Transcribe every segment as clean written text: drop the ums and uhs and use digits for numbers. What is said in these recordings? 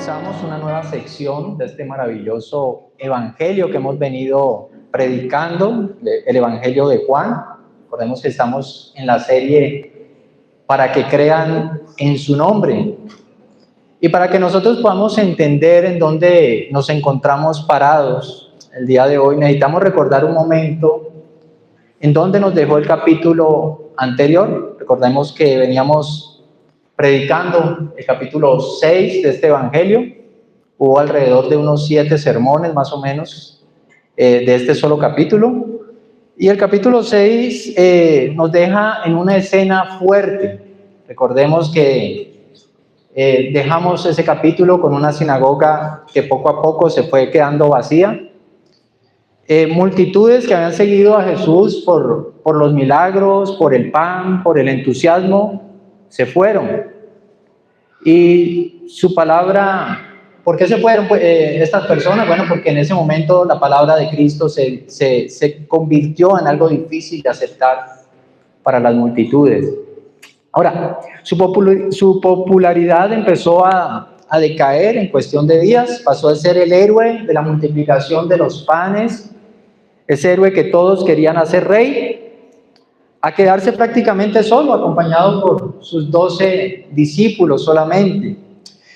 comenzamos una nueva sección de este maravilloso evangelio que hemos venido predicando, el evangelio de Juan. Recordemos que estamos en la serie para que crean en su nombre y para que nosotros podamos entender en dónde nos encontramos parados el día de hoy. Necesitamos recordar un momento en donde nos dejó el capítulo anterior. Recordemos que veníamos predicando el capítulo 6 de este evangelio. Hubo alrededor de unos 7 sermones más o menos de este solo capítulo. Y el capítulo 6 nos deja en una escena fuerte. Recordemos que dejamos ese capítulo con una sinagoga que poco a poco se fue quedando vacía. Multitudes que habían seguido a Jesús por los milagros, por el pan, por el entusiasmo, se fueron. Y su palabra, ¿por qué se fueron estas personas? Bueno, porque en ese momento la palabra de Cristo se convirtió en algo difícil de aceptar para las multitudes. Ahora, su popularidad empezó a decaer en cuestión de días. Pasó de ser el héroe de la multiplicación de los panes, ese héroe que todos querían hacer rey, a quedarse prácticamente solo, acompañado por sus 12 discípulos solamente.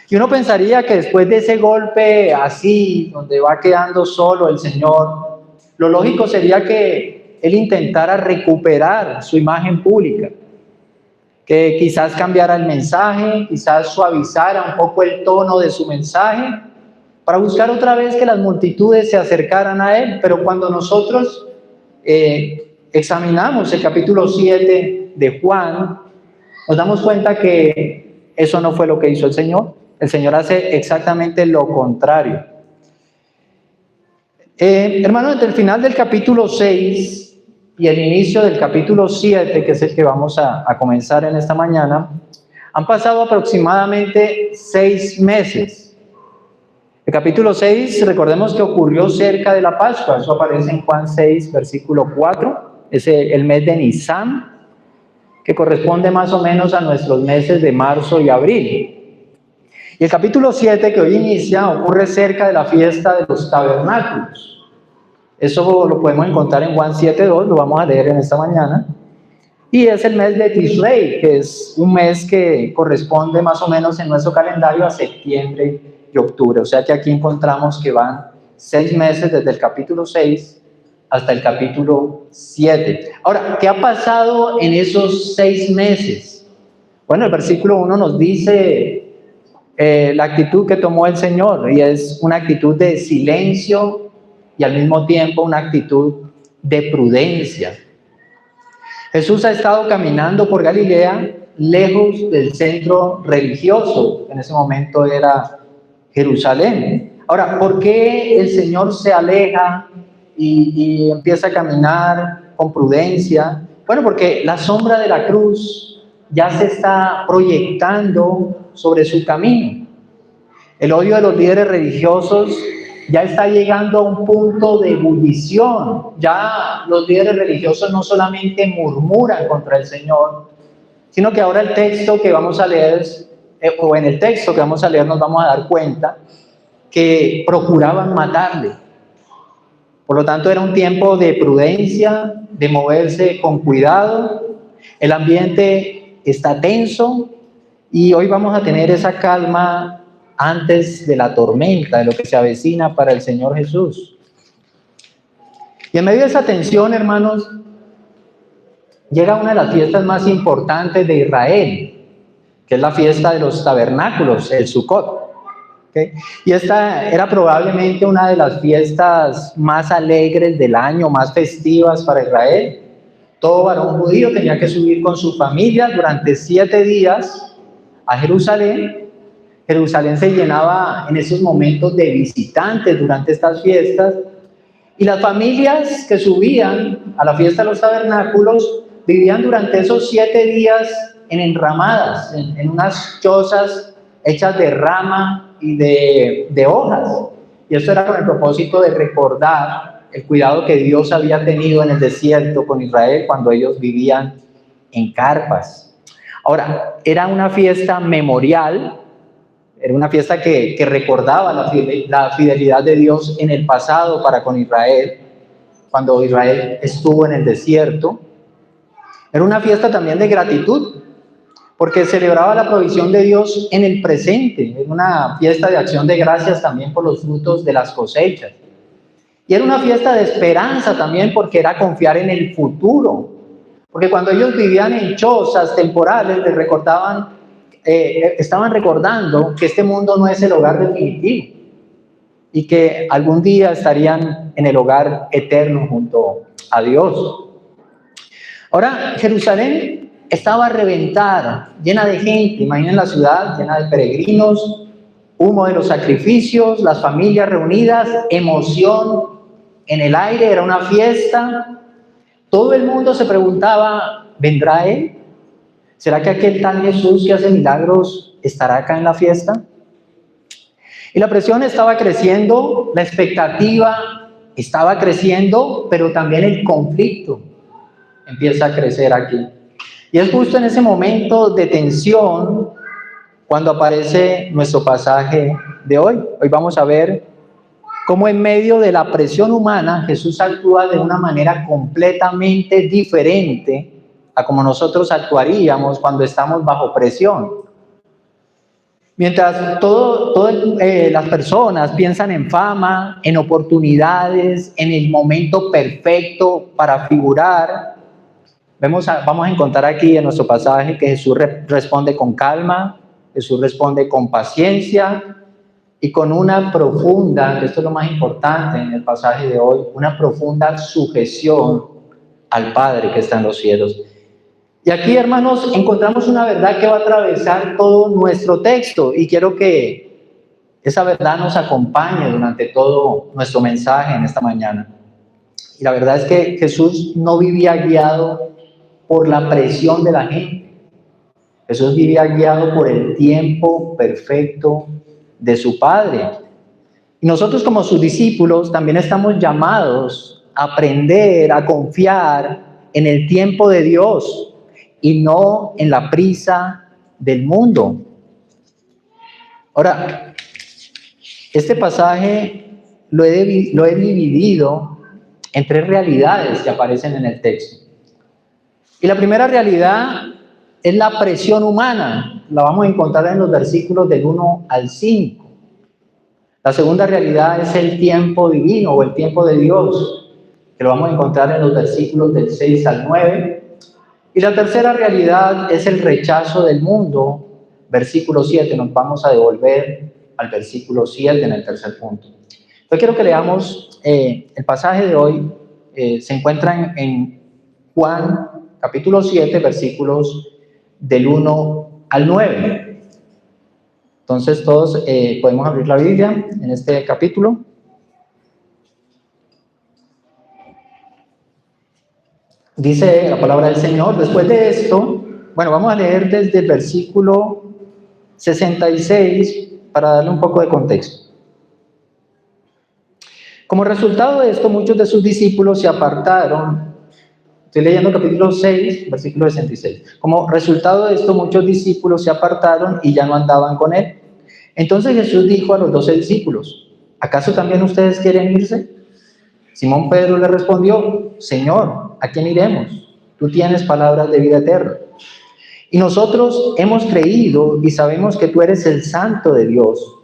Y uno pensaría que después de ese golpe así, donde va quedando solo el Señor, lo lógico sería que Él intentara recuperar su imagen pública, que quizás cambiara el mensaje, quizás suavizara un poco el tono de su mensaje, para buscar otra vez que las multitudes se acercaran a Él. Pero cuando nosotros examinamos el capítulo 7 de Juan, nos damos cuenta que eso no fue lo que hizo el Señor. El Señor hace exactamente lo contrario. Hermanos, entre el final del capítulo 6 y el inicio del capítulo 7, que es el que vamos a comenzar en esta mañana, han pasado aproximadamente 6 meses. El capítulo 6, recordemos que ocurrió cerca de la Pascua. Eso aparece en Juan 6, versículo 4. Es el mes de Nisan, que corresponde más o menos a nuestros meses de marzo y abril. Y el capítulo 7, que hoy inicia, ocurre cerca de la fiesta de los tabernáculos. Eso lo podemos encontrar en Juan 7:2, lo vamos a leer en esta mañana. Y es el mes de Tishrei, que es un mes que corresponde más o menos en nuestro calendario a septiembre y octubre. O sea que aquí encontramos que van 6 meses desde el capítulo 6 hasta el capítulo 7. Ahora, ¿qué ha pasado en esos 6 meses? Bueno, el versículo 1 nos dice la actitud que tomó el Señor, y es una actitud de silencio y al mismo tiempo una actitud de prudencia. Jesús ha estado caminando por Galilea, lejos del centro religioso, que en ese momento era Jerusalén. Ahora, ¿por qué el Señor se aleja y empieza a caminar con prudencia? Bueno, porque la sombra de la cruz ya se está proyectando sobre su camino. El odio de los líderes religiosos ya está llegando a un punto de ebullición. Ya los líderes religiosos no solamente murmuran contra el Señor, sino que ahora el texto que vamos a leer, o en el texto que vamos a leer, nos vamos a dar cuenta que procuraban matarle. Por lo tanto, era un tiempo de prudencia, de moverse con cuidado. El ambiente está tenso y hoy vamos a tener esa calma antes de la tormenta, de lo que se avecina para el Señor Jesús. Y en medio de esa tensión, hermanos, llega una de las fiestas más importantes de Israel, que es la fiesta de los tabernáculos, el Sukkot. ¿Okay? Y esta era probablemente una de las fiestas más alegres del año, más festivas para Israel. Todo varón judío tenía que subir con su familia durante 7 días a Jerusalén. Jerusalén se llenaba en esos momentos de visitantes durante estas fiestas, y las familias que subían a la fiesta de los tabernáculos vivían durante esos 7 días en enramadas, en unas chozas hechas de rama y de hojas. Y esto era con el propósito de recordar el cuidado que Dios había tenido en el desierto con Israel cuando ellos vivían en carpas. Ahora, era una fiesta memorial Era una fiesta que recordaba la fidelidad de Dios en el pasado para con Israel, cuando Israel estuvo en el desierto. Era una fiesta también de gratitud, porque celebraba la provisión de Dios en el presente. Era una fiesta de acción de gracias también por los frutos de las cosechas. Y era una fiesta de esperanza también, porque era confiar en el futuro. Porque cuando ellos vivían en chozas temporales, estaban recordando que este mundo no es el hogar definitivo y que algún día estarían en el hogar eterno junto a Dios. Ahora, Jerusalén estaba a reventar, llena de gente. Imaginen la ciudad llena de peregrinos, humo de los sacrificios, las familias reunidas, emoción en el aire, era una fiesta. Todo el mundo se preguntaba, ¿vendrá Él? ¿Será que aquel tal Jesús que hace milagros estará acá en la fiesta? Y la presión estaba creciendo, la expectativa estaba creciendo, pero también el conflicto empieza a crecer aquí. Y es justo en ese momento de tensión cuando aparece nuestro pasaje de hoy. Hoy vamos a ver cómo en medio de la presión humana Jesús actúa de una manera completamente diferente a como nosotros actuaríamos cuando estamos bajo presión. Mientras las personas piensan en fama, en oportunidades, en el momento perfecto para figurar, vamos a encontrar aquí en nuestro pasaje que Jesús responde con calma, Jesús responde con paciencia y con una profunda, esto es lo más importante en el pasaje de hoy, una profunda sujeción al Padre que está en los cielos. Y aquí, hermanos, encontramos una verdad que va a atravesar todo nuestro texto y quiero que esa verdad nos acompañe durante todo nuestro mensaje en esta mañana. Y la verdad es que Jesús no vivía guiado por la presión de la gente. Jesús vivía guiado por el tiempo perfecto de su Padre. Y nosotros como sus discípulos también estamos llamados a aprender, a confiar en el tiempo de Dios y no en la prisa del mundo. Ahora, este pasaje lo he dividido en 3 realidades que aparecen en el texto. Y la primera realidad es la presión humana. La vamos a encontrar en los versículos del 1 al 5. La segunda realidad es el tiempo divino o el tiempo de Dios, que lo vamos a encontrar en los versículos del 6 al 9. Y la tercera realidad es el rechazo del mundo, versículo 7. Nos vamos a devolver al versículo 7 en el tercer punto. Yo quiero que leamos el pasaje de hoy. Se encuentra en Juan capítulo 7, versículos del 1 al 9. Entonces todos podemos abrir la Biblia en este capítulo. Dice la palabra del Señor. Después de esto, vamos a leer desde el versículo 66 para darle un poco de contexto. Como resultado de esto, muchos de sus discípulos se apartaron. Estoy leyendo capítulo 6, versículo 66. Como resultado de esto, muchos discípulos se apartaron y ya no andaban con él. Entonces Jesús dijo a los 12 discípulos, ¿acaso también ustedes quieren irse? Simón Pedro le respondió, Señor, ¿a quién iremos? Tú tienes palabras de vida eterna. Y nosotros hemos creído y sabemos que tú eres el Santo de Dios.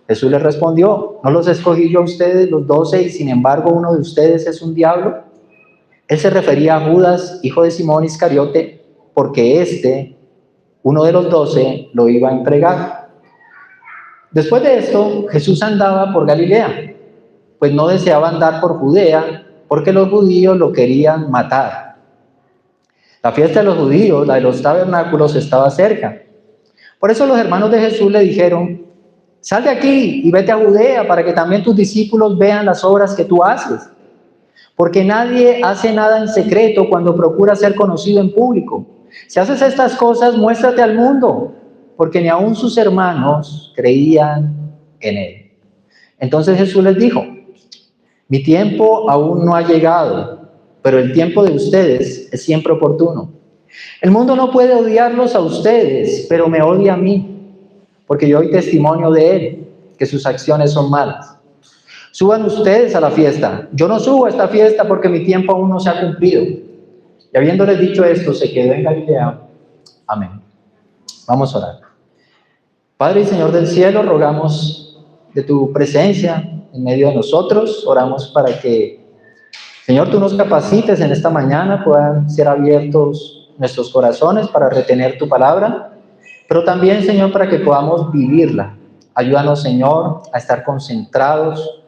Jesús le respondió, ¿no los escogí yo a ustedes, los 12, y sin embargo uno de ustedes es un diablo? Él se refería a Judas, hijo de Simón Iscariote, porque uno de los 12, lo iba a entregar. Después de esto, Jesús andaba por Galilea, pues no deseaba andar por Judea, porque los judíos lo querían matar. La fiesta de los judíos, la de los tabernáculos, estaba cerca. Por eso los hermanos de Jesús le dijeron, sal de aquí y vete a Judea para que también tus discípulos vean las obras que tú haces. Porque nadie hace nada en secreto cuando procura ser conocido en público. Si haces estas cosas, muéstrate al mundo, porque ni aun sus hermanos creían en él. Entonces Jesús les dijo, mi tiempo aún no ha llegado, pero el tiempo de ustedes es siempre oportuno. El mundo no puede odiarlos a ustedes, pero me odia a mí, porque yo doy testimonio de él, que sus acciones son malas. Suban ustedes a la fiesta. Yo no subo a esta fiesta porque mi tiempo aún no se ha cumplido. Y habiéndoles dicho esto, se quedó en Galilea. Amén. Vamos a orar. Padre y Señor del cielo, rogamos de tu presencia en medio de nosotros. Oramos para que, Señor, tú nos capacites en esta mañana, puedan ser abiertos nuestros corazones para retener tu palabra, pero también, Señor, para que podamos vivirla. Ayúdanos, Señor, a estar concentrados,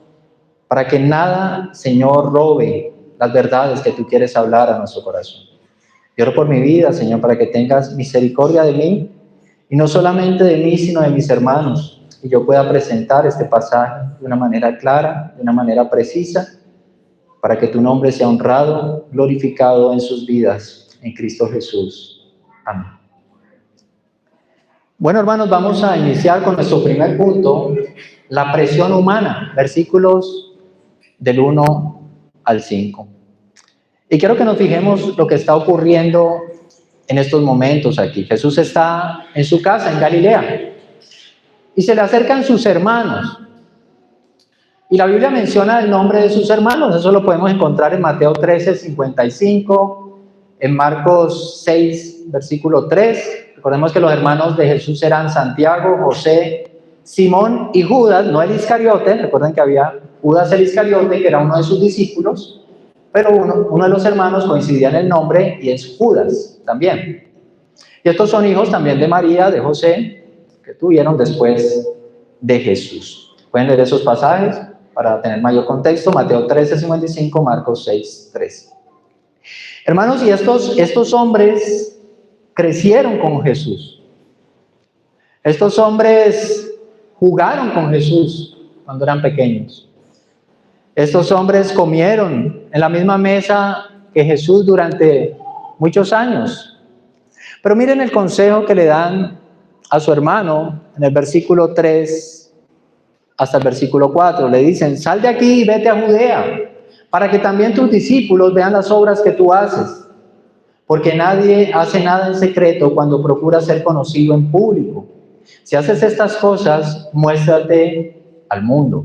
para que nada, Señor, robe las verdades que tú quieres hablar a nuestro corazón. Yo oro por mi vida, Señor, para que tengas misericordia de mí, y no solamente de mí, sino de mis hermanos, y yo pueda presentar este pasaje de una manera clara, de una manera precisa, para que tu nombre sea honrado, glorificado en sus vidas, en Cristo Jesús. Amén. Bueno, hermanos, vamos a iniciar con nuestro primer punto, la presión humana, versículos del 1 al 5. Y quiero que nos fijemos lo que está ocurriendo en estos momentos aquí. Jesús está en su casa, en Galilea, y se le acercan sus hermanos. Y la Biblia menciona el nombre de sus hermanos. Eso lo podemos encontrar en Mateo 13:55, en Marcos 6, versículo 3. Recordemos que los hermanos de Jesús eran Santiago, José, Simón y Judas, no el Iscariote. Recuerden que había Judas el Iscariote, que era uno de sus discípulos, pero uno de los hermanos coincidía en el nombre y es Judas también. Y estos son hijos también de María, de José, que tuvieron después de Jesús. Pueden leer esos pasajes para tener mayor contexto, Mateo 13:55, Marcos 6:13. Hermanos, y estos hombres crecieron con Jesús. Estos hombres jugaron con Jesús cuando eran pequeños. Estos hombres comieron en la misma mesa que Jesús durante muchos años. Pero miren el consejo que le dan a su hermano en el versículo 3 hasta el versículo 4. Le dicen: sal de aquí y vete a Judea, para que también tus discípulos vean las obras que tú haces. Porque nadie hace nada en secreto cuando procura ser conocido en público. Si haces estas cosas, muéstrate al mundo.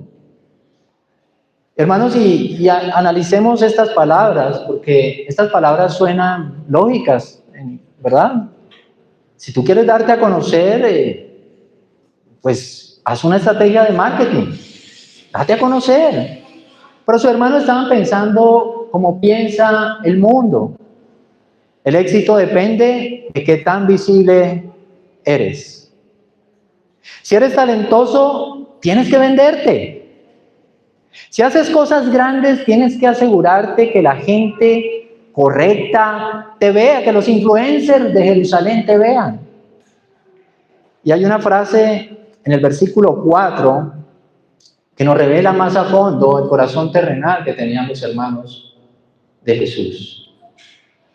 Hermanos, y analicemos estas palabras, porque estas palabras suenan lógicas, ¿verdad? Si tú quieres darte a conocer, pues haz una estrategia de marketing, date a conocer. Pero sus hermanos estaban pensando como piensa el mundo. El éxito depende de qué tan visible eres. Si eres talentoso, tienes que venderte. Si haces cosas grandes, tienes que asegurarte que la gente correcta te vea, que los influencers de Jerusalén te vean. Y hay una frase en el versículo 4 que nos revela más a fondo el corazón terrenal que tenían los hermanos de Jesús.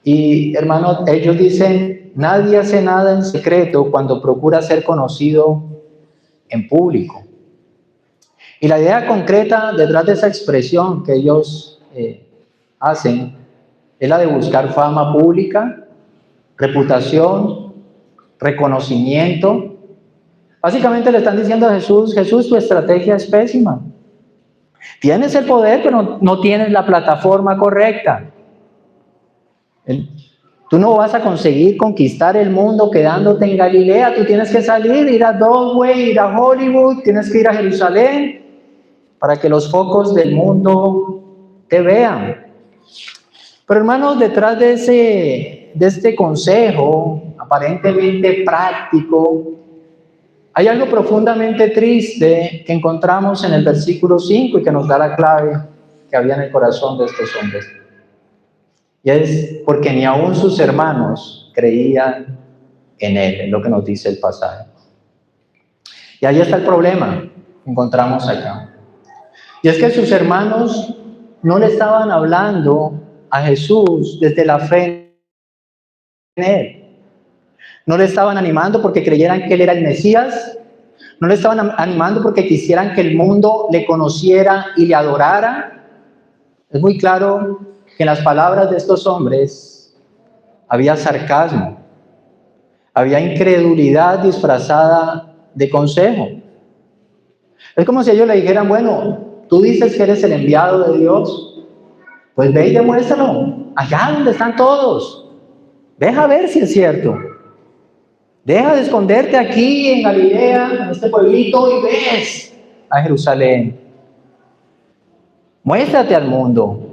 Y hermanos, ellos dicen: nadie hace nada en secreto cuando procura ser conocido en público. Y la idea concreta detrás de esa expresión que ellos hacen es la de buscar fama pública, reputación, reconocimiento. Básicamente le están diciendo a Jesús: Jesús, tu estrategia es pésima. Tienes el poder, pero no tienes la plataforma correcta. Tú no vas a conseguir conquistar el mundo quedándote en Galilea. Tú tienes que salir, ir a Broadway, ir a Hollywood, tienes que ir a Jerusalén para que los focos del mundo te vean. Pero hermanos, detrás de este consejo aparentemente práctico, hay algo profundamente triste que encontramos en el versículo 5 y que nos da la clave que había en el corazón de estos hombres. Y es porque ni aún sus hermanos creían en él, es lo que nos dice el pasaje. Y ahí está el problema que encontramos acá. Y es que sus hermanos no le estaban hablando a Jesús desde la fe en él. No le estaban animando porque creyeran que él era el Mesías. No le estaban animando porque quisieran que el mundo le conociera y le adorara. Es muy claro que en las palabras de estos hombres había sarcasmo, había incredulidad disfrazada de consejo. Es como si ellos le dijeran, bueno, tú dices que eres el enviado de Dios, pues ve y demuéstralo, allá donde están todos. Deja ver si es cierto. Deja de esconderte aquí en Galilea, en este pueblito, y ves a Jerusalén. Muéstrate al mundo.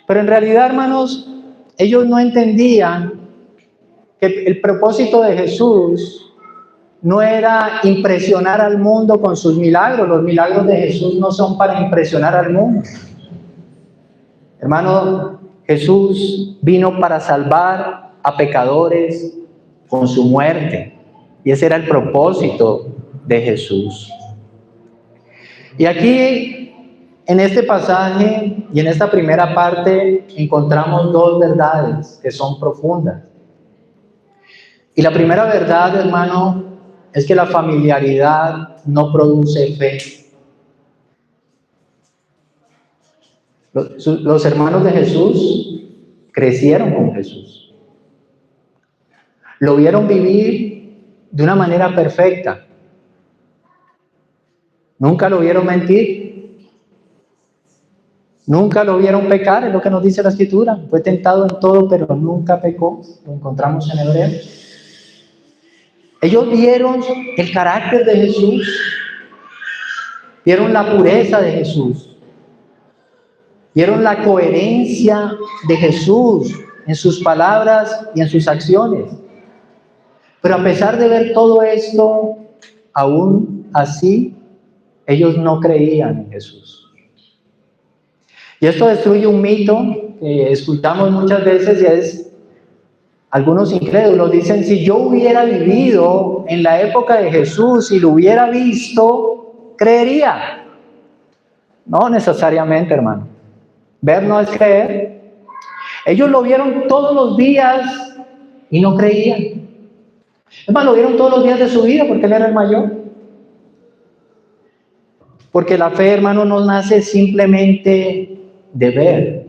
Pero en realidad, hermanos, ellos no entendían que el propósito de Jesús no era impresionar al mundo con sus milagros. Los milagros de Jesús no son para impresionar al mundo. Hermano, Jesús vino para salvar a pecadores con su muerte. Y ese era el propósito de Jesús. Y aquí, en este pasaje y en esta primera parte, encontramos dos verdades que son profundas. Y la primera verdad, hermano, es que la familiaridad no produce fe. Los hermanos de Jesús crecieron con Jesús. Lo vieron vivir de una manera perfecta. Nunca lo vieron mentir. Nunca lo vieron pecar, es lo que nos dice la Escritura. Fue tentado en todo, pero nunca pecó. Lo encontramos en Hebreos. Ellos vieron el carácter de Jesús. Vieron la pureza de Jesús. Vieron la coherencia de Jesús en sus palabras y en sus acciones. Pero a pesar de ver todo esto, aún así, ellos no creían en Jesús. Y esto destruye un mito que escuchamos muchas veces y es, algunos incrédulos dicen, si yo hubiera vivido en la época de Jesús y lo hubiera visto, creería. No necesariamente, hermano. Ver no es creer. Ellos lo vieron todos los días y no creían. Es más, lo vieron todos los días de su vida porque él era el mayor. Porque la fe, hermano, no nace simplemente de ver.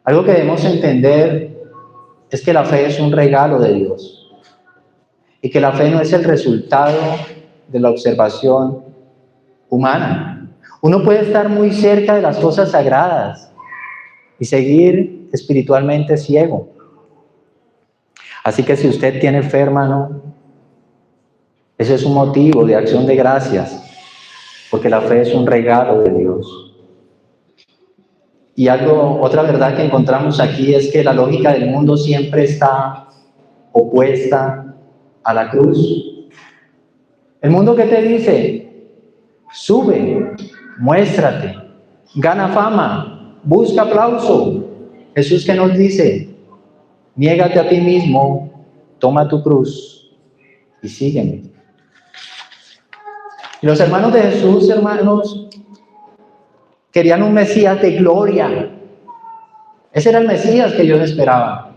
Algo que debemos entender es que la fe es un regalo de Dios. Y que la fe no es el resultado de la observación humana. Uno puede estar muy cerca de las cosas sagradas y seguir espiritualmente ciego. Así que si usted tiene fe, hermano, ese es un motivo de acción de gracias, porque la fe es un regalo de Dios. Y otra verdad que encontramos aquí es que la lógica del mundo siempre está opuesta a la cruz. El mundo que te dice, sube, muéstrate, gana fama, busca aplauso. Jesús que nos dice, niégate a ti mismo, toma tu cruz y sígueme. Y los hermanos de Jesús, hermanos, querían un Mesías de gloria. Ese era el Mesías que ellos esperaban.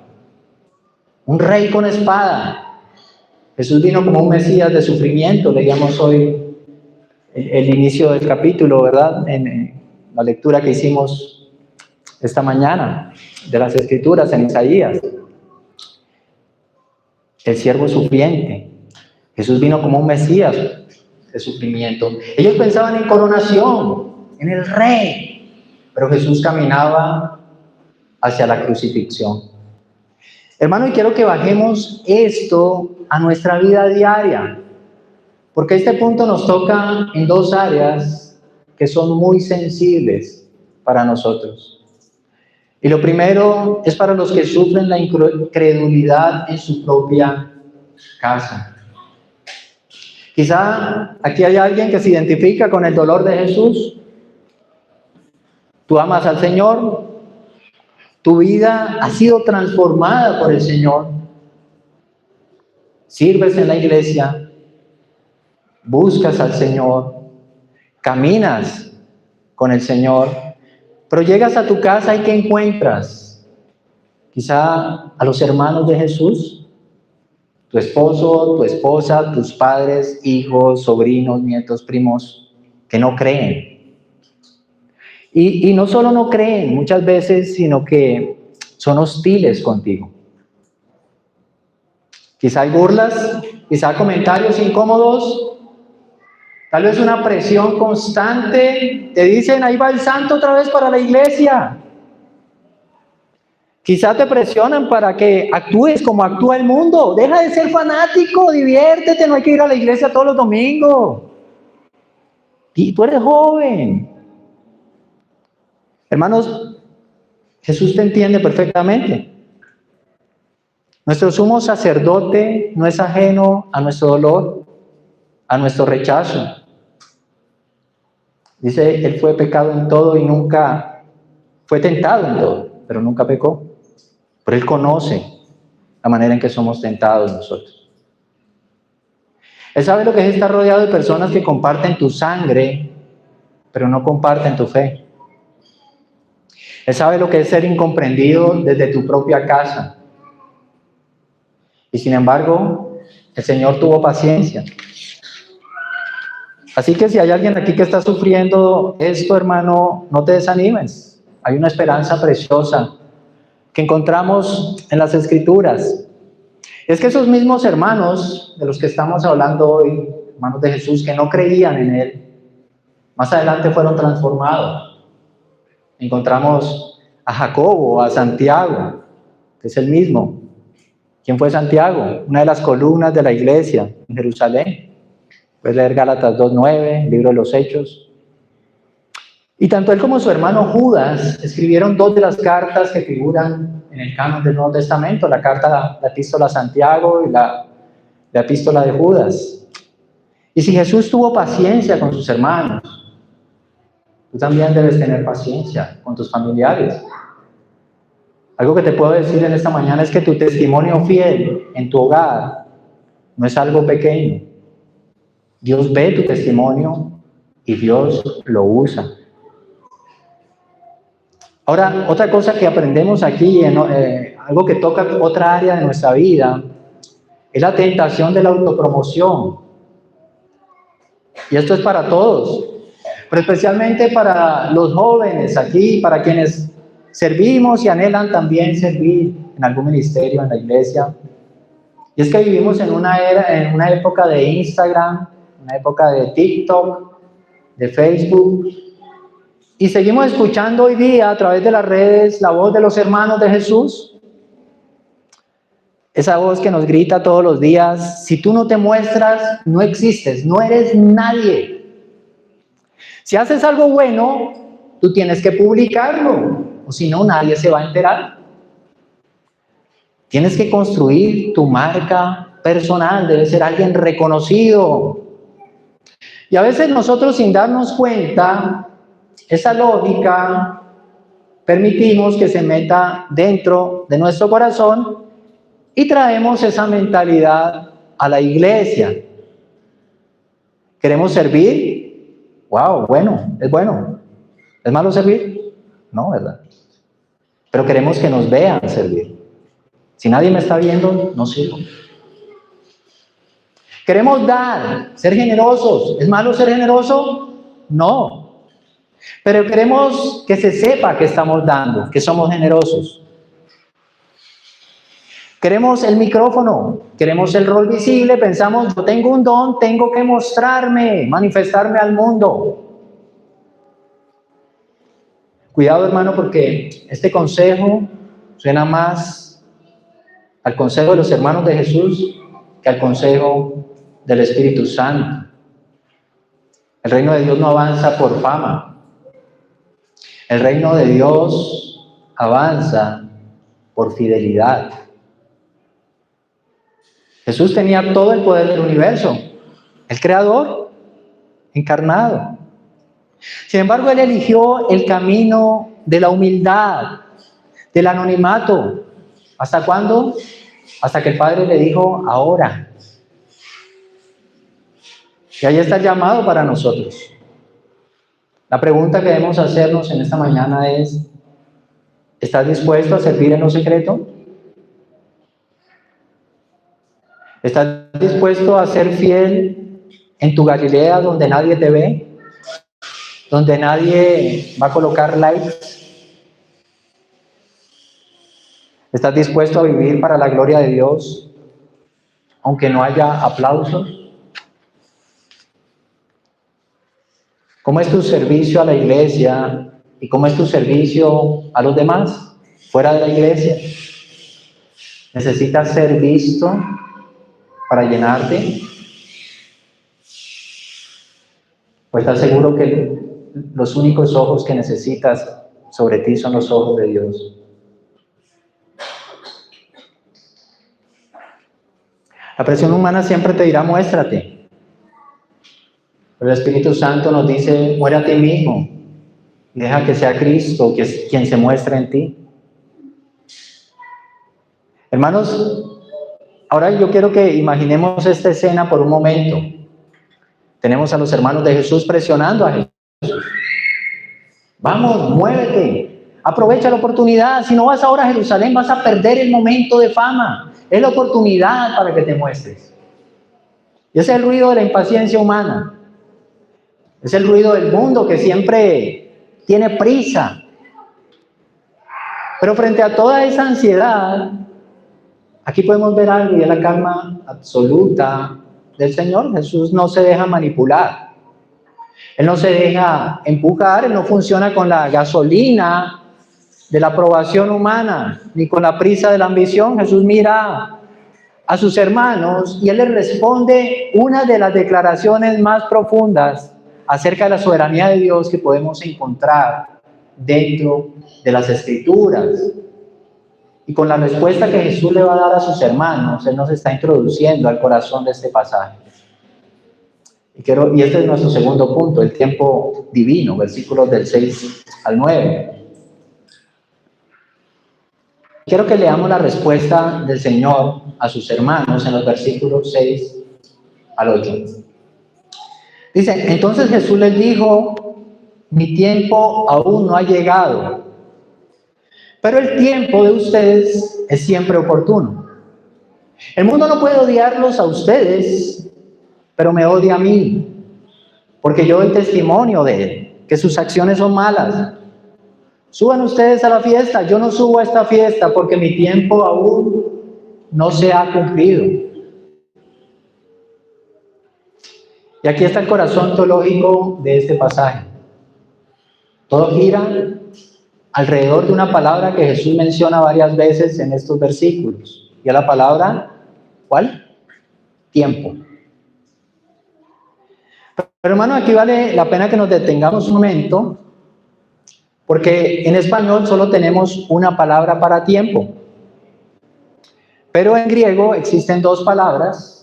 Un rey con espada. Jesús vino como un Mesías de sufrimiento. Leíamos hoy el inicio del capítulo, ¿verdad? En la lectura que hicimos esta mañana de las Escrituras en Isaías. El siervo sufriente. Jesús vino como un Mesías de sufrimiento. Ellos pensaban en coronación, en el rey, pero Jesús caminaba hacia la crucifixión. Hermano, y quiero que bajemos esto a nuestra vida diaria, porque este punto nos toca en dos áreas que son muy sensibles para nosotros. Y lo primero es para los que sufren la incredulidad en su propia casa. Quizá aquí hay alguien que se identifica con el dolor de Jesús. Tú amas al Señor, tu vida ha sido transformada por el Señor. Sirves en la iglesia, buscas al Señor, caminas con el Señor, pero llegas a tu casa y ¿qué encuentras? Quizá a los hermanos de Jesús, tu esposo, tu esposa, tus padres, hijos, sobrinos, nietos, primos, que no creen. Y no solo no creen muchas veces, sino que son hostiles contigo. Quizá hay burlas, quizá comentarios incómodos, tal vez una presión constante. Te dicen, ahí va el santo otra vez para la iglesia. Quizá te presionan para que actúes como actúa el mundo. Deja de ser fanático, diviértete, no hay que ir a la iglesia todos los domingos. Y tú eres joven. Hermanos, Jesús te entiende perfectamente. Nuestro sumo sacerdote no es ajeno a nuestro dolor, a nuestro rechazo. Dice, Él fue pecado en todo y nunca, fue tentado en todo, pero nunca pecó. Pero Él conoce la manera en que somos tentados nosotros. Él sabe lo que es estar rodeado de personas que comparten tu sangre, pero no comparten tu fe. Él sabe lo que es ser incomprendido desde tu propia casa. Y sin embargo, el Señor tuvo paciencia. Así que si hay alguien aquí que está sufriendo esto, hermano, no te desanimes. Hay una esperanza preciosa que encontramos en las Escrituras. Es que esos mismos hermanos de los que estamos hablando hoy, hermanos de Jesús, que no creían en Él, más adelante fueron transformados. Encontramos a Jacobo, a Santiago, que es el mismo. ¿Quién fue Santiago? Una de las columnas de la iglesia en Jerusalén. Puedes leer Gálatas 2:9, libro de los Hechos. Y tanto él como su hermano Judas escribieron 2 de las cartas que figuran en el canon del Nuevo Testamento, la epístola a Santiago y la epístola de Judas. Y si Jesús tuvo paciencia con sus hermanos, tú también debes tener paciencia con tus familiares. Algo que te puedo decir en esta mañana es que tu testimonio fiel en tu hogar no es algo pequeño. Dios ve tu testimonio y Dios lo usa. Ahora, otra cosa que aprendemos aquí, algo que toca otra área de nuestra vida, es la tentación de la autopromoción. Y esto es para todos, pero especialmente para los jóvenes aquí, para quienes servimos y anhelan también servir en algún ministerio en la iglesia. Y es que vivimos en una época de Instagram, una época de TikTok, de Facebook, y seguimos escuchando hoy día a través de las redes la voz de los hermanos de Jesús. Esa voz que nos grita todos los días, si tú no te muestras, no existes, no eres nadie. Si haces algo bueno, tú tienes que publicarlo, o si no, nadie se va a enterar. Tienes que construir tu marca personal, debes ser alguien reconocido. Y a veces nosotros, sin darnos cuenta, esa lógica permitimos que se meta dentro de nuestro corazón y traemos esa mentalidad a la iglesia. ¿Queremos servir? ¡Wow! Bueno, es bueno. ¿Es malo servir? No, ¿verdad? Pero queremos que nos vean servir. Si nadie me está viendo, no sirvo. Queremos dar, ser generosos. ¿Es malo ser generoso? No. Pero queremos que se sepa que estamos dando, que somos generosos. Queremos el micrófono, queremos el rol visible, pensamos, yo tengo un don, tengo que mostrarme, manifestarme al mundo. Cuidado, hermano, porque este consejo suena más al consejo de los hermanos de Jesús que al consejo del Espíritu Santo. El reino de Dios no avanza por fama. El reino de Dios avanza por fidelidad. Jesús tenía todo el poder del universo, el creador encarnado. Sin embargo, él eligió el camino de la humildad, del anonimato. ¿Hasta cuándo? Hasta que el Padre le dijo, ahora. Y ahí está el llamado para nosotros. La pregunta que debemos hacernos en esta mañana es, ¿estás dispuesto a servir en lo secreto? ¿Estás dispuesto a ser fiel en tu Galilea donde nadie te ve? ¿Donde nadie va a colocar likes? ¿Estás dispuesto a vivir para la gloria de Dios? aunque no haya aplausos? ¿Cómo es tu servicio a la iglesia y cómo es tu servicio a los demás fuera de la iglesia? ¿Necesitas ser visto para llenarte? ¿O estás seguro que los únicos ojos que necesitas sobre ti son los ojos de Dios? La presión humana siempre te dirá, muéstrate. Pero el Espíritu Santo nos dice, muere a ti mismo. Deja que sea Cristo quien se muestre en ti. Hermanos, ahora yo quiero que imaginemos esta escena por un momento. Tenemos a los hermanos de Jesús presionando a Jesús. Vamos, muévete, aprovecha la oportunidad. Si no vas ahora a Jerusalén, vas a perder el momento de fama. Es la oportunidad para que te muestres. Y ese es el ruido de la impaciencia humana. Es el ruido del mundo que siempre tiene prisa. Pero frente a toda esa ansiedad, aquí podemos ver algo y es la calma absoluta del Señor. Jesús no se deja manipular. Él no se deja empujar, Él no funciona con la gasolina de la aprobación humana, ni con la prisa de la ambición. Jesús mira a sus hermanos y Él les responde una de las declaraciones más profundas acerca de la soberanía de Dios que podemos encontrar dentro de las Escrituras. Y con la respuesta que Jesús le va a dar a sus hermanos, Él nos está introduciendo al corazón de este pasaje. Y este es nuestro segundo punto, el tiempo divino, versículos del 6 al 9. Quiero que leamos la respuesta del Señor a sus hermanos en los versículos 6 al 8. Dice, entonces Jesús les dijo, mi tiempo aún no ha llegado, pero el tiempo de ustedes es siempre oportuno. El mundo no puede odiarlos a ustedes, pero me odia a mí, porque yo doy testimonio de él, que sus acciones son malas. Suban ustedes a la fiesta, yo no subo a esta fiesta porque mi tiempo aún no se ha cumplido. Y aquí está el corazón teológico de este pasaje. Todo gira alrededor de una palabra que Jesús menciona varias veces en estos versículos. Y es la palabra, ¿cuál? Tiempo. Pero hermano, aquí vale la pena que nos detengamos un momento, porque en español solo tenemos una palabra para tiempo. Pero en griego existen dos palabras,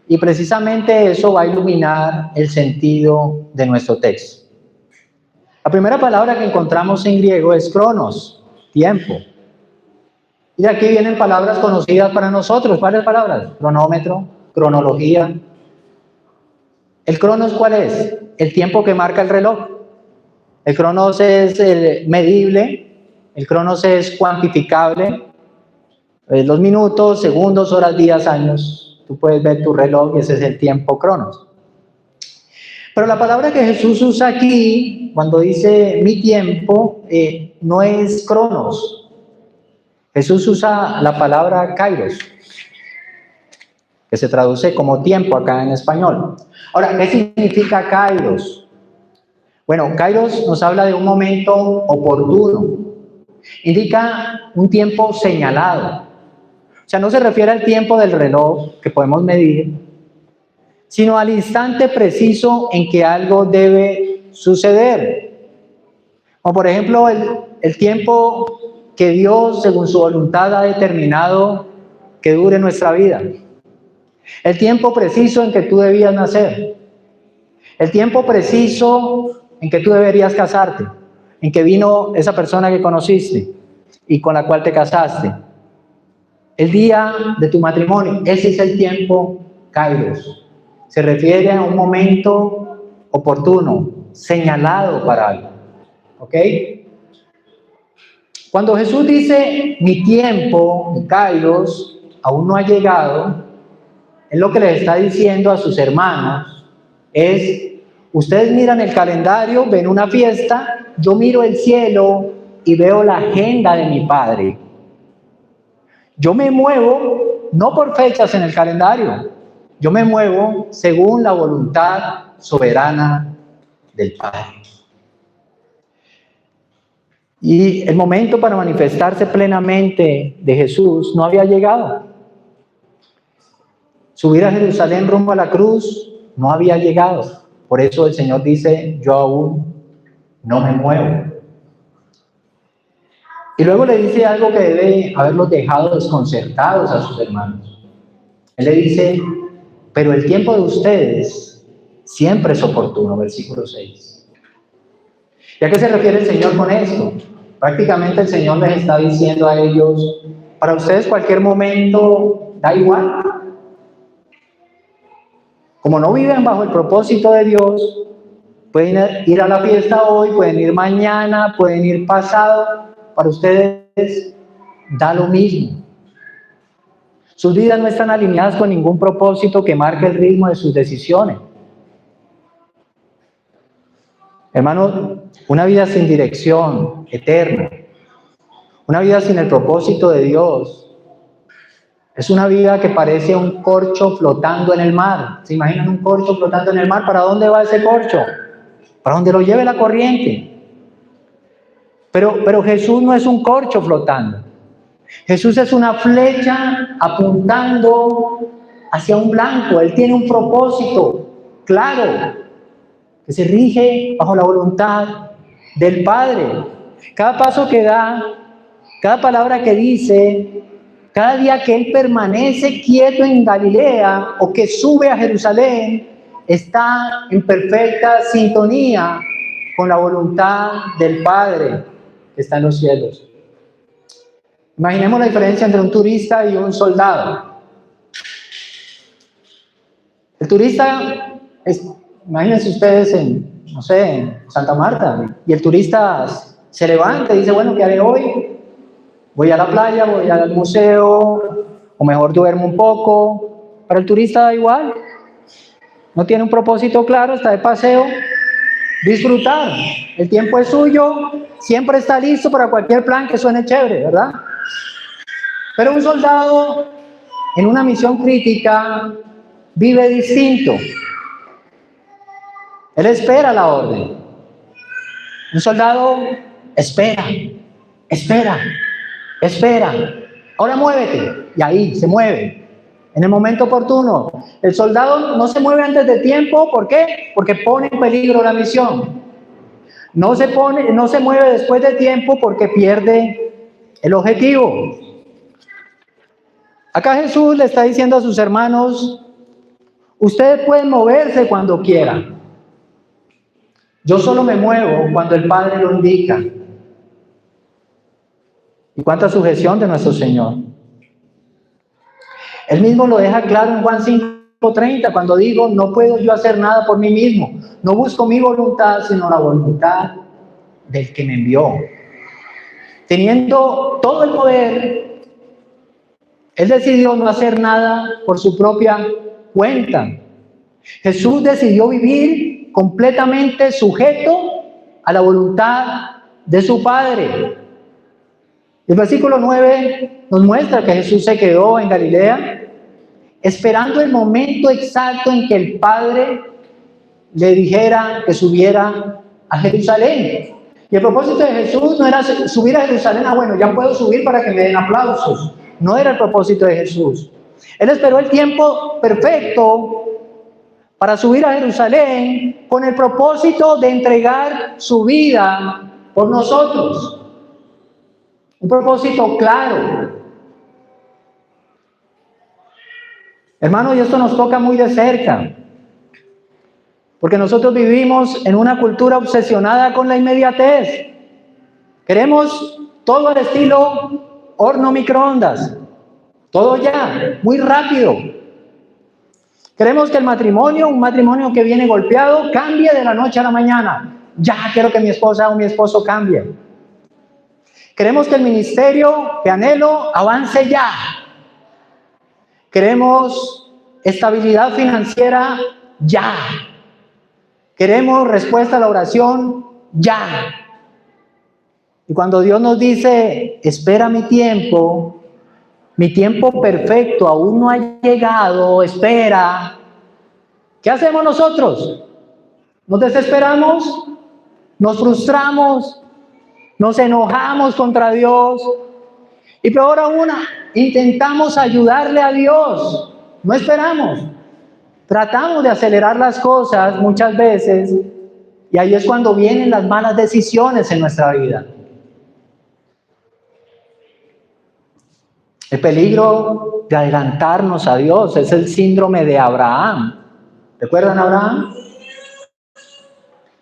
y precisamente eso va a iluminar el sentido de nuestro texto. La primera palabra que encontramos en griego es cronos, tiempo. Y de aquí vienen palabras conocidas para nosotros. ¿Cuáles palabras? Cronómetro, cronología. ¿El cronos cuál es? El tiempo que marca el reloj. El cronos es medible, el cronos es cuantificable. Los minutos, segundos, horas, días, años. Tú puedes ver tu reloj y ese es el tiempo cronos. Pero la palabra que Jesús usa aquí, cuando dice mi tiempo, no es cronos. Jesús usa la palabra kairos, que se traduce como tiempo acá en español. Ahora, ¿qué significa kairos? Bueno, kairos nos habla de un momento oportuno. Indica un tiempo señalado. O sea, no se refiere al tiempo del reloj que podemos medir, sino al instante preciso en que algo debe suceder. Como por ejemplo, el tiempo que Dios, según su voluntad, ha determinado que dure nuestra vida. El tiempo preciso en que tú debías nacer. El tiempo preciso en que tú deberías casarte. En que vino esa persona que conociste y con la cual te casaste. El día de tu matrimonio. Ese es el tiempo kairos. Se refiere a un momento oportuno, señalado para algo. ¿Ok? Cuando Jesús dice, mi tiempo, mi kairos, aún no ha llegado, es lo que les está diciendo a sus hermanos, es, ustedes miran el calendario, ven una fiesta, yo miro el cielo y veo la agenda de mi Padre. Yo me muevo no por fechas en el calendario. Yo me muevo según la voluntad soberana del Padre. Y el momento para manifestarse plenamente de Jesús no había llegado. Subir a Jerusalén rumbo a la cruz no había llegado. Por eso el Señor dice, yo aún no me muevo. Y luego le dice algo que debe haberlos dejado desconcertados a sus hermanos. Él le dice, pero el tiempo de ustedes siempre es oportuno, versículo 6. ¿Y a qué se refiere el Señor con esto? Prácticamente el Señor les está diciendo a ellos, para ustedes cualquier momento da igual. Como no viven bajo el propósito de Dios, pueden ir a la fiesta hoy, pueden ir mañana, pueden ir pasado, para ustedes da lo mismo. Sus vidas no están alineadas con ningún propósito que marque el ritmo de sus decisiones. Hermano, una vida sin dirección eterna, una vida sin el propósito de Dios, es una vida que parece un corcho flotando en el mar. ¿Se imaginan un corcho flotando en el mar? ¿Para dónde va ese corcho? Para donde lo lleve la corriente. Pero Jesús no es un corcho flotando. Jesús es una flecha apuntando hacia un blanco. Él tiene un propósito claro, que se rige bajo la voluntad del Padre. Cada paso que da, cada palabra que dice, cada día que Él permanece quieto en Galilea o que sube a Jerusalén, está en perfecta sintonía con la voluntad del Padre que está en los cielos. Imaginemos la diferencia entre un turista y un soldado. El turista, imagínense ustedes en Santa Marta, y el turista se levanta y dice, bueno, ¿qué haré hoy? Voy a la playa, voy al museo, o mejor duermo un poco. Para el turista da igual. No tiene un propósito claro, está de paseo. Disfrutar. El tiempo es suyo, siempre está listo para cualquier plan que suene chévere, ¿verdad? Pero un soldado en una misión crítica vive distinto. Él espera la orden. Un soldado espera. Ahora muévete. Y ahí se mueve. En el momento oportuno. El soldado no se mueve antes de tiempo. ¿Por qué? Porque pone en peligro la misión. No se mueve después de tiempo porque pierde el objetivo. Acá Jesús le está diciendo a sus hermanos, ustedes pueden moverse cuando quieran. Yo solo me muevo cuando el Padre lo indica. Y cuánta sujeción de nuestro Señor. Él mismo lo deja claro en Juan 5:30, cuando digo, no puedo yo hacer nada por mí mismo. No busco mi voluntad, sino la voluntad del que me envió. Teniendo todo el poder, Él decidió no hacer nada por su propia cuenta. Jesús decidió vivir completamente sujeto a la voluntad de su Padre. El versículo 9 nos muestra que Jesús se quedó en Galilea esperando el momento exacto en que el Padre le dijera que subiera a Jerusalén. Y el propósito de Jesús no era subir a Jerusalén, bueno, ya puedo subir para que me den aplausos. No era el propósito de Jesús. Él esperó el tiempo perfecto para subir a Jerusalén con el propósito de entregar su vida por nosotros. Un propósito claro. Hermano, y esto nos toca muy de cerca, porque nosotros vivimos en una cultura obsesionada con la inmediatez. Queremos todo al estilo horno microondas, todo ya, muy rápido. Queremos que el matrimonio, un matrimonio que viene golpeado, cambie de la noche a la mañana. Ya quiero que mi esposa o mi esposo cambie. Queremos que el ministerio que anhelo avance ya. Queremos estabilidad financiera ya. Queremos respuesta a la oración ya. Y cuando Dios nos dice, espera mi tiempo, Mi tiempo perfecto aún no ha llegado, espera. ¿Qué hacemos nosotros? ¿Nos desesperamos? ¿Nos frustramos? ¿Nos enojamos contra Dios? Y peor aún, intentamos ayudarle a Dios. No esperamos. Tratamos de acelerar las cosas muchas veces y ahí es cuando vienen las malas decisiones en nuestra vida. El peligro de adelantarnos a Dios es el síndrome de Abraham. ¿Recuerdan a Abraham?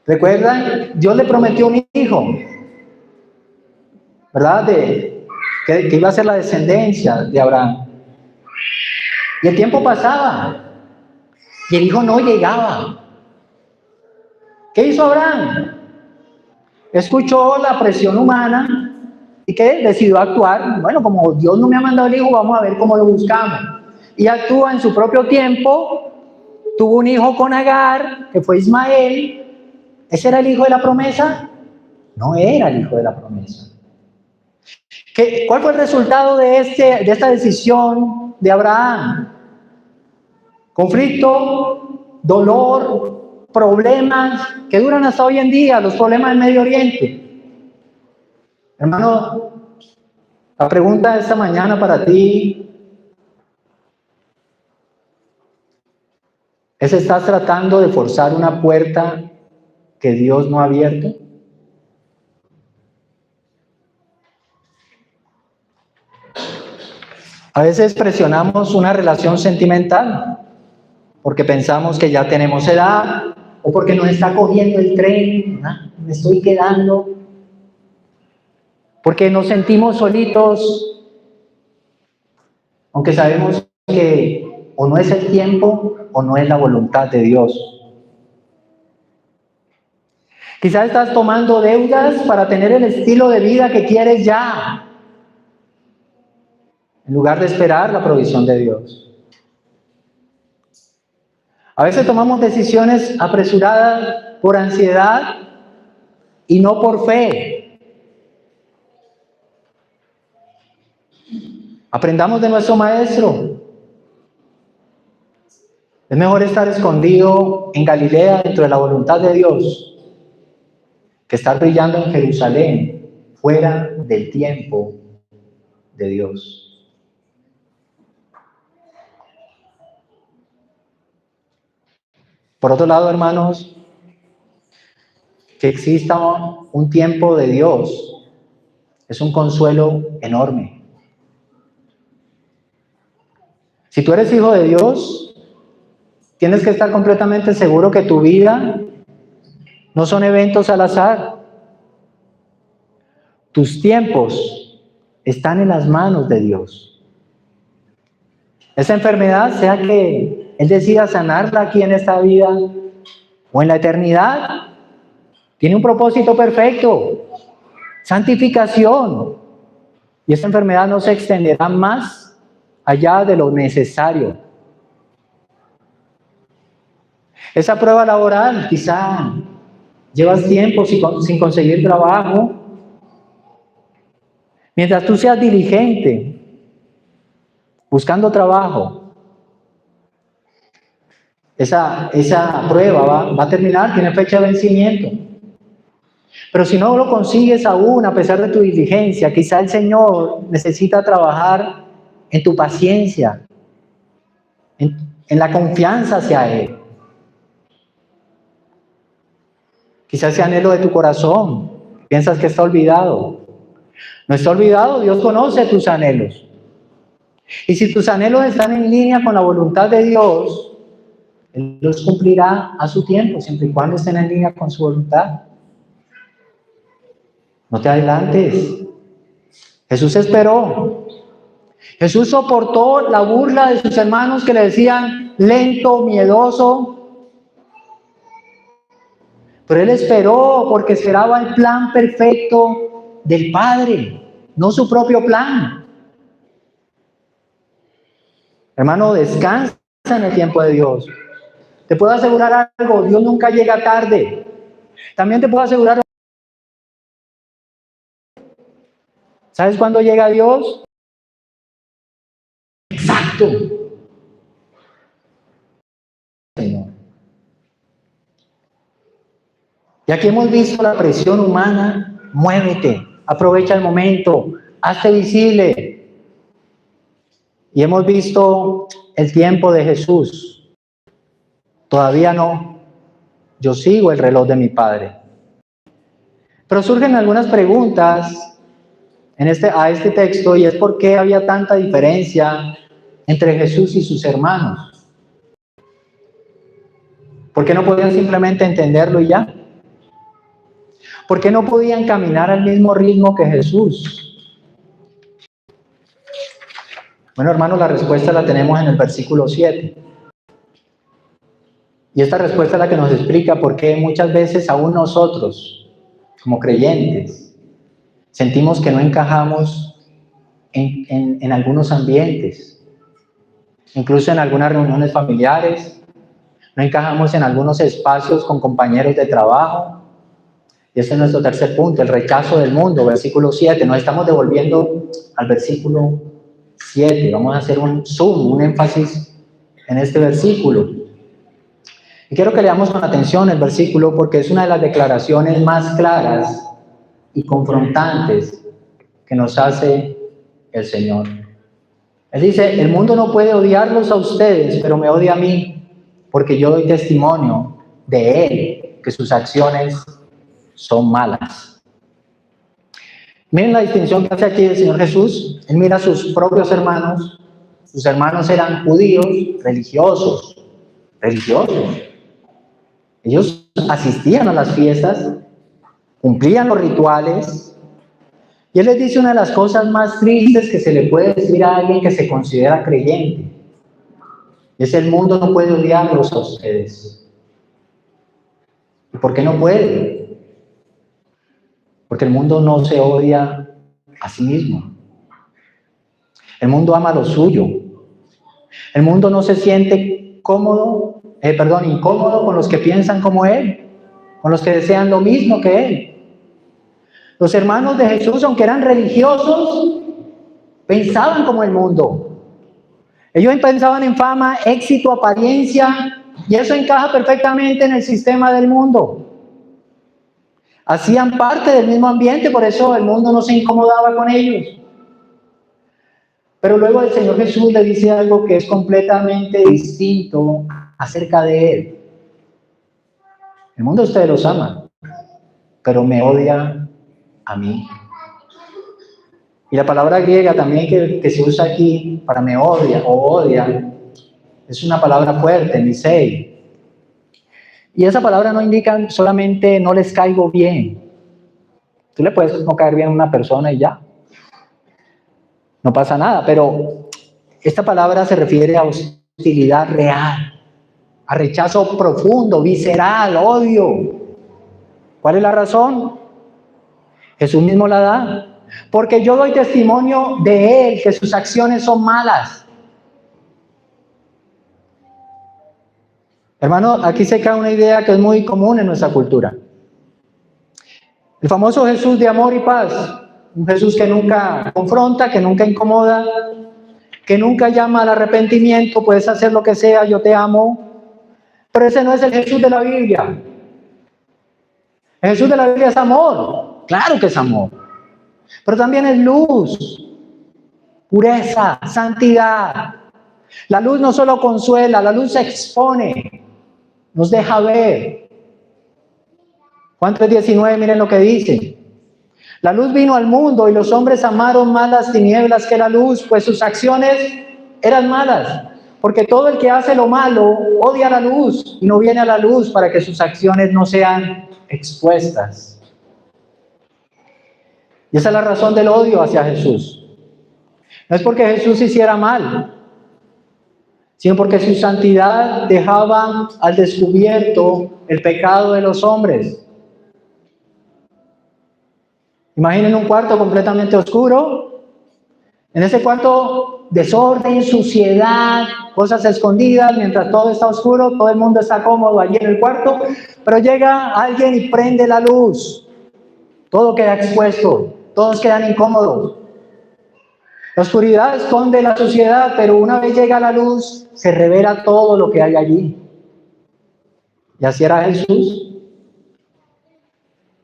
¿Recuerdan? Dios le prometió un hijo, ¿verdad? Que iba a ser la descendencia de Abraham. Y el tiempo pasaba y el hijo no llegaba. ¿Qué hizo Abraham? Escuchó la presión humana y que decidió actuar. Bueno, como Dios no me ha mandado el hijo, vamos a ver cómo lo buscamos. Y actúa en su propio tiempo. Tuvo un hijo con Agar, que fue Ismael. ¿Ese era el hijo de la promesa? No era el hijo de la promesa. ¿Cuál fue el resultado de esta decisión de Abraham? Conflicto, dolor, problemas que duran hasta hoy en día, los problemas del Medio Oriente. Hermano, la pregunta de esta mañana para ti es: ¿estás tratando de forzar una puerta que Dios no ha abierto? A veces presionamos una relación sentimental porque pensamos que ya tenemos edad o porque nos está cogiendo el tren, ¿no? Me estoy quedando, porque nos sentimos solitos, aunque sabemos que o no es el tiempo o no es la voluntad de Dios. Quizás estás tomando deudas para tener el estilo de vida que quieres ya, en lugar de esperar la provisión de Dios. A veces tomamos decisiones apresuradas por ansiedad y no por fe. Aprendamos de nuestro Maestro. Es mejor estar escondido en Galilea dentro de la voluntad de Dios que estar brillando en Jerusalén fuera del tiempo de Dios. Por otro lado, hermanos, que exista un tiempo de Dios es un consuelo enorme. Si tú eres hijo de Dios, tienes que estar completamente seguro que tu vida no son eventos al azar. Tus tiempos están en las manos de Dios. Esa enfermedad, sea que Él decida sanarla aquí en esta vida o en la eternidad, tiene un propósito perfecto: santificación. Y esa enfermedad no se extenderá más allá de lo necesario. Esa prueba laboral, quizá llevas tiempo sin conseguir trabajo. Mientras tú seas diligente buscando trabajo, esa prueba va a terminar, tiene fecha de vencimiento. Pero si no lo consigues aún, a pesar de tu diligencia, quizá el Señor necesita trabajar en tu paciencia, en la confianza hacia Él. Quizá ese anhelo de tu corazón, piensas que está olvidado. No está olvidado, Dios conoce tus anhelos. Y si tus anhelos están en línea con la voluntad de Dios, Él los cumplirá a su tiempo, siempre y cuando estén en línea con su voluntad. No te adelantes. Jesús esperó. Jesús soportó la burla de sus hermanos que le decían lento, miedoso. Pero Él esperó porque esperaba el plan perfecto del Padre, no su propio plan. Hermano, descansa en el tiempo de Dios. Te puedo asegurar algo: Dios nunca llega tarde. También te puedo asegurar, ¿sabes cuándo llega Dios? Exacto. Señor. Y aquí hemos visto la presión humana. Muévete, aprovecha el momento, hazte visible. Y hemos visto el tiempo de Jesús. Todavía no. Yo sigo el reloj de mi Padre. Pero surgen algunas preguntas a este texto, y es por qué había tanta diferencia entre Jesús y sus hermanos. ¿Por qué no podían simplemente entenderlo y ya? ¿Por qué no podían caminar al mismo ritmo que Jesús? Bueno, hermanos, la respuesta la tenemos en el versículo 7. Y esta respuesta es la que nos explica por qué muchas veces aún nosotros, como creyentes, sentimos que no encajamos en algunos ambientes, incluso en algunas reuniones familiares, no encajamos en algunos espacios con compañeros de trabajo. Y este es nuestro tercer punto, el rechazo del mundo, versículo 7. Nos estamos devolviendo al versículo 7. Vamos a hacer un zoom, un énfasis en este versículo. Y quiero que leamos con atención el versículo porque es una de las declaraciones más claras y confrontantes que nos hace el Señor. Él dice, el mundo no puede odiarlos a ustedes, pero me odia a mí, porque yo doy testimonio de Él, que sus acciones son malas. Miren la distinción que hace aquí el Señor Jesús. Él mira a sus propios hermanos. Sus hermanos eran judíos, religiosos. Ellos asistían a las fiestas, cumplían los rituales. Y Él les dice una de las cosas más tristes que se le puede decir a alguien que se considera creyente. Es: el mundo no puede odiarlos a ustedes. ¿Y por qué no puede? Porque el mundo no se odia a sí mismo. El mundo ama lo suyo. El mundo no se siente incómodo con los que piensan como él, con los que desean lo mismo que él. Los hermanos de Jesús, aunque eran religiosos, pensaban como el mundo. Ellos pensaban en fama, éxito, apariencia, y eso encaja perfectamente en el sistema del mundo. Hacían parte del mismo ambiente, por eso el mundo no se incomodaba con ellos. Pero luego el Señor Jesús le dice algo que es completamente distinto acerca de Él. El mundo ustedes los ama, pero me odia a mí. Y la palabra griega también que se usa aquí para me odia o odia, es una palabra fuerte, misei. Y esa palabra no indica solamente no les caigo bien. Tú le puedes no caer bien a una persona y ya. No pasa nada, pero esta palabra se refiere a hostilidad real, a rechazo profundo, visceral, odio. ¿Cuál es la razón? Jesús mismo la da. Porque yo doy testimonio de Él, que sus acciones son malas. Hermano, aquí se cae una idea que es muy común en nuestra cultura. El famoso Jesús de amor y paz. Un Jesús que nunca confronta, que nunca incomoda, que nunca llama al arrepentimiento, puedes hacer lo que sea, yo te amo. Pero ese no es el Jesús de la Biblia. El Jesús de la Biblia es amor. Claro que es amor. Pero también es luz, pureza, santidad. La luz no solo consuela, la luz se expone, nos deja ver. Juan 3:19, miren lo que dice. La luz vino al mundo y los hombres amaron más las tinieblas que la luz, pues sus acciones eran malas. Porque todo el que hace lo malo odia la luz y no viene a la luz para que sus acciones no sean expuestas. Y esa es la razón del odio hacia Jesús. No es porque Jesús hiciera mal, sino porque su santidad dejaba al descubierto el pecado de los hombres. Imaginen un cuarto completamente oscuro. En ese cuarto, desorden, suciedad, cosas escondidas, mientras todo está oscuro, todo el mundo está cómodo allí en el cuarto, pero llega alguien y prende la luz. Todo queda expuesto, todos quedan incómodos. La oscuridad esconde la sociedad, pero una vez llega la luz, se revela todo lo que hay allí. Y así era Jesús.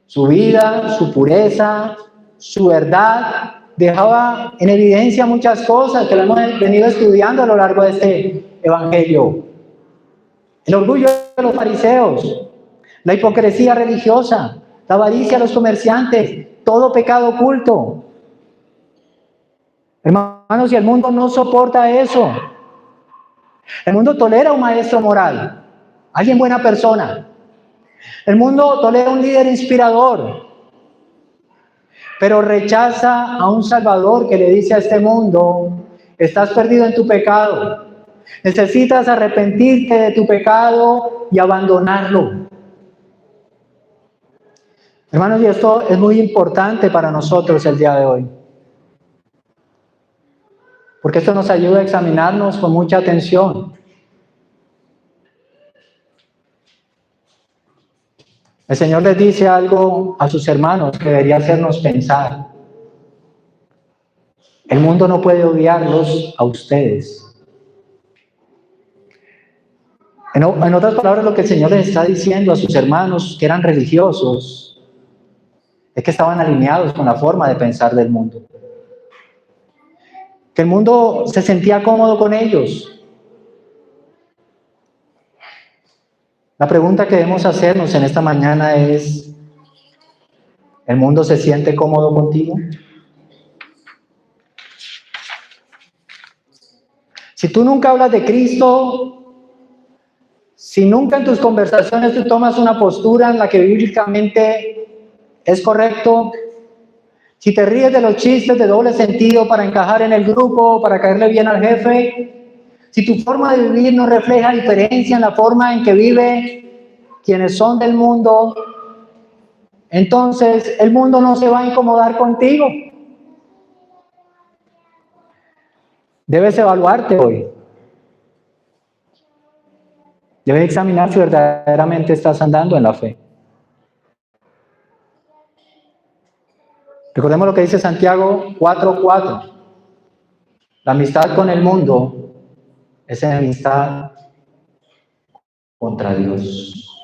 Su vida, su pureza, su verdad, dejaba en evidencia muchas cosas que lo hemos venido estudiando a lo largo de este evangelio. El orgullo de los fariseos, la hipocresía religiosa, la avaricia de los comerciantes, todo pecado oculto. Hermanos, y el mundo no soporta eso. El mundo tolera un maestro moral, alguien buena persona. El mundo tolera un líder inspirador, pero rechaza a un Salvador que le dice a este mundo: estás perdido en tu pecado, necesitas arrepentirte de tu pecado y abandonarlo. Hermanos, y esto es muy importante para nosotros el día de hoy, porque esto nos ayuda a examinarnos con mucha atención. El Señor les dice algo a sus hermanos que debería hacernos pensar. El mundo no puede odiarlos a ustedes. En otras palabras, lo que el Señor les está diciendo a sus hermanos que eran religiosos es que estaban alineados con la forma de pensar del mundo. Que el mundo se sentía cómodo con ellos. La pregunta que debemos hacernos en esta mañana es: ¿el mundo se siente cómodo contigo? Si tú nunca hablas de Cristo, si nunca en tus conversaciones tú tomas una postura en la que bíblicamente es correcto, si te ríes de los chistes de doble sentido para encajar en el grupo, para caerle bien al jefe, si tu forma de vivir no refleja diferencia en la forma en que vive quienes son del mundo, entonces el mundo no se va a incomodar contigo. Debes evaluarte hoy. Debes examinar si verdaderamente estás andando en la fe. Recordemos lo que dice Santiago 4:4. La amistad con el mundo es enemistad contra Dios.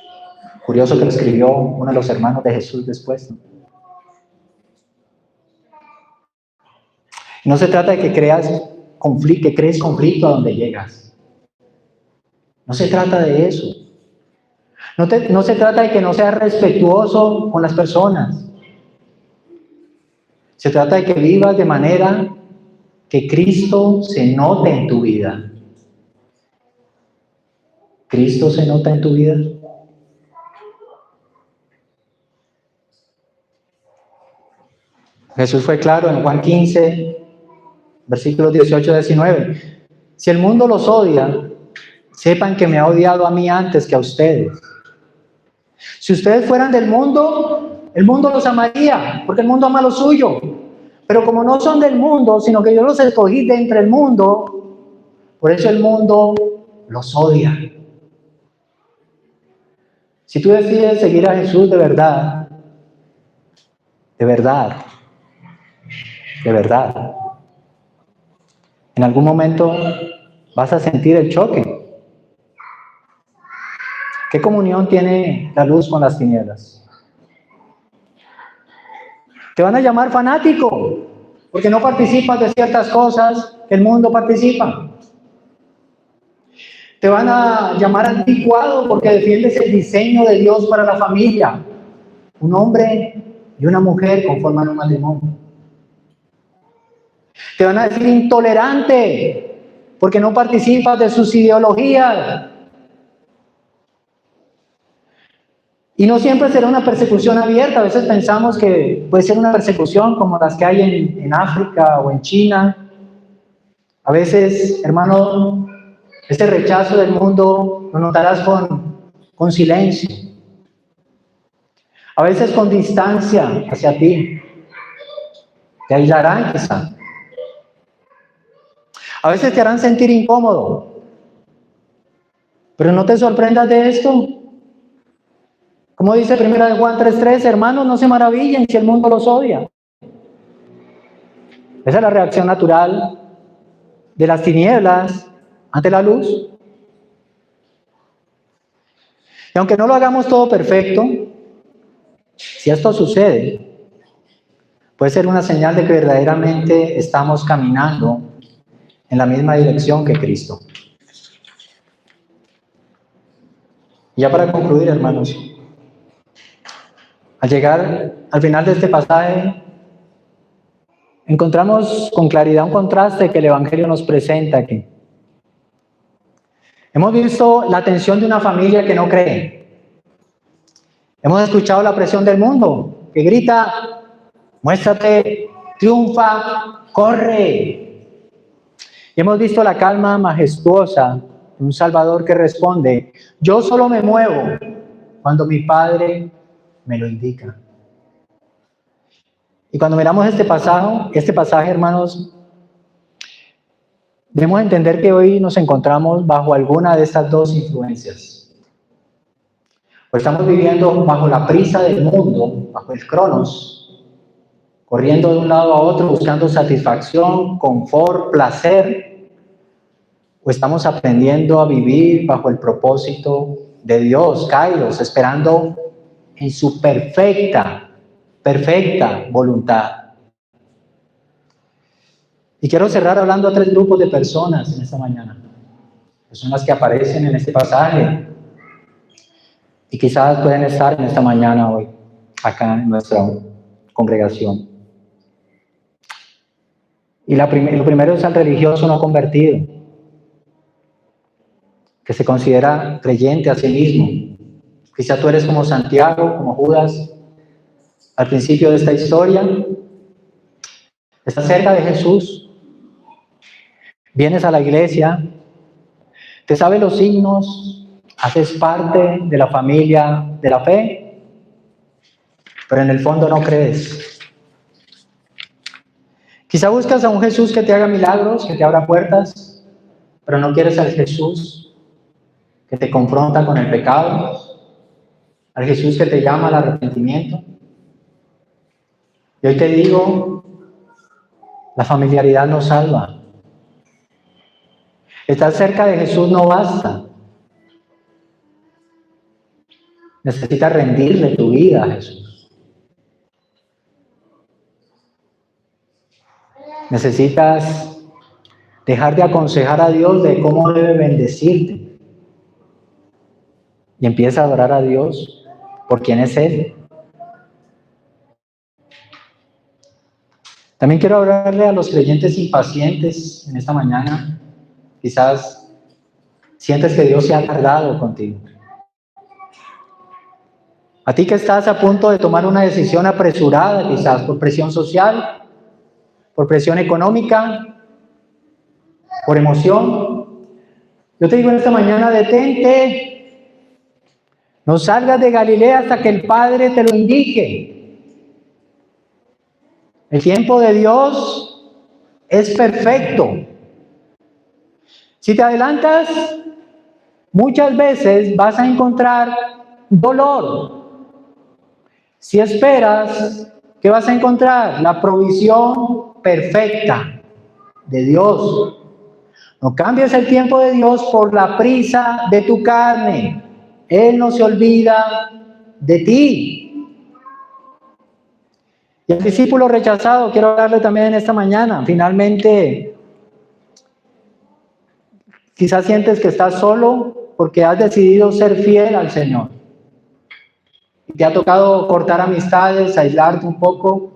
Curioso que lo escribió uno de los hermanos de Jesús después, ¿no? No se trata de que crees conflicto a donde llegas. No se trata de eso. No se trata de que no seas respetuoso con las personas. Se trata de que vivas de manera que Cristo se note en tu vida. ¿Cristo se nota en tu vida? Jesús fue claro en Juan 15, versículos 18-19. Si el mundo los odia, sepan que me ha odiado a mí antes que a ustedes. Si ustedes fueran del mundo, el mundo los amaría, porque el mundo ama lo suyo. Pero como no son del mundo, sino que yo los escogí de entre el mundo, por eso el mundo los odia. Si tú decides seguir a Jesús de verdad, de verdad, de verdad, en algún momento vas a sentir el choque. ¿Qué comunión tiene la luz con las tinieblas? Te van a llamar fanático, porque no participas de ciertas cosas que el mundo participa. Te van a llamar anticuado porque defiendes el diseño de Dios para la familia. Un hombre y una mujer conforman un matrimonio. Te van a decir intolerante porque no participas de sus ideologías. Y no siempre será una persecución abierta. A veces pensamos que puede ser una persecución como las que hay en África o en China. A veces, hermano, este rechazo del mundo lo notarás con silencio. A veces con distancia hacia ti. Te aislarán quizá. A veces te harán sentir incómodo. Pero no te sorprendas de esto. Como dice 1 Juan 3:3, hermanos, no se maravillen si el mundo los odia. Esa es la reacción natural de las tinieblas ante la luz. Y aunque no lo hagamos todo perfecto, si esto sucede, puede ser una señal de que verdaderamente estamos caminando en la misma dirección que Cristo. Y ya para concluir, hermanos, al llegar al final de este pasaje, encontramos con claridad un contraste que el Evangelio nos presenta aquí. Hemos visto la tensión de una familia que no cree. Hemos escuchado la presión del mundo que grita: muéstrate, triunfa, corre. Y hemos visto la calma majestuosa de un Salvador que responde: yo solo me muevo cuando mi Padre me lo indica. Y cuando miramos este pasaje, hermanos, debemos entender que hoy nos encontramos bajo alguna de estas dos influencias. O estamos viviendo bajo la prisa del mundo, bajo el cronos, corriendo de un lado a otro, buscando satisfacción, confort, placer. O estamos aprendiendo a vivir bajo el propósito de Dios, Kairos, esperando en su perfecta voluntad. Y quiero cerrar hablando a tres grupos de personas en esta mañana. Personas que aparecen en este pasaje y quizás pueden estar en esta mañana hoy, acá en nuestra congregación. Y lo primero es al religioso no convertido, que se considera creyente a sí mismo. Quizá tú eres como Santiago, como Judas, al principio de esta historia. Estás cerca de Jesús, vienes a la iglesia, te sabes los signos, haces parte de la familia de la fe, pero en el fondo no crees. Quizá buscas a un Jesús que te haga milagros, que te abra puertas, pero no quieres al Jesús que te confronta con el pecado, al Jesús que te llama al arrepentimiento. Y hoy te digo, la familiaridad no salva. Estar cerca de Jesús no basta. Necesitas rendirle tu vida a Jesús. Necesitas dejar de aconsejar a Dios de cómo debe bendecirte. Y empieza a adorar a Dios por quién es Él. También quiero hablarle a los creyentes impacientes en esta mañana. Quizás sientes que Dios se ha tardado contigo. A ti que estás a punto de tomar una decisión apresurada, quizás por presión social, por presión económica, por emoción. Yo te digo en esta mañana, detente. No salgas de Galilea hasta que el Padre te lo indique. El tiempo de Dios es perfecto. Si te adelantas, muchas veces vas a encontrar dolor. Si esperas, ¿qué vas a encontrar? La provisión perfecta de Dios. No cambies el tiempo de Dios por la prisa de tu carne. Él no se olvida de ti. Y al discípulo rechazado, quiero hablarle también en esta mañana. Finalmente, quizás sientes que estás solo porque has decidido ser fiel al Señor. Te ha tocado cortar amistades, aislarte un poco.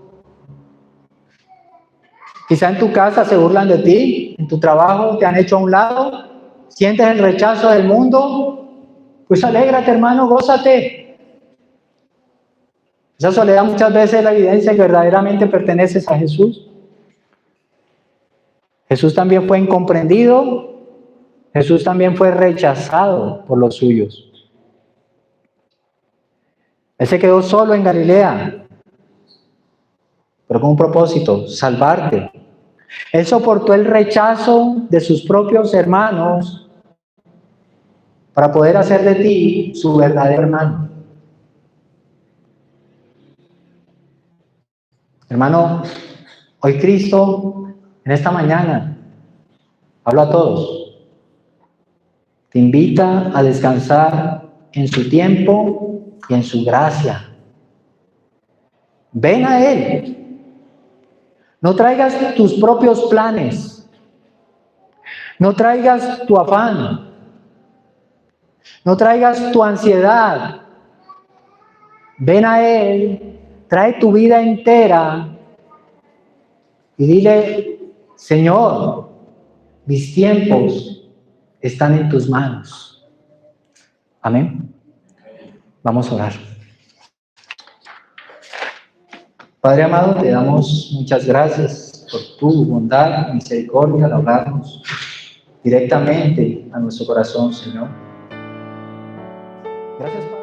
Quizá en tu casa se burlan de ti, en tu trabajo te han hecho a un lado, sientes el rechazo del mundo. Pues alégrate, hermano, gózate. Esa soledad muchas veces es la evidencia que verdaderamente perteneces a Jesús. Jesús también fue incomprendido, Jesús también fue rechazado por los suyos. Él se quedó solo en Galilea, pero con un propósito: salvarte. Él soportó el rechazo de sus propios hermanos para poder hacer de ti su verdadero hermano. Hermano, Hoy Cristo, en esta mañana, hablo a todos, te invita a descansar en su tiempo y en su gracia. Ven a Él. No traigas tus propios planes. No traigas tu afán. No traigas tu ansiedad. Ven a Él, trae tu vida entera y dile, Señor, mis tiempos están en tus manos. Amén. Vamos a orar. Padre amado, te damos muchas gracias por tu bondad y misericordia al hablarnos directamente a nuestro corazón, Señor. Gracias, Padre.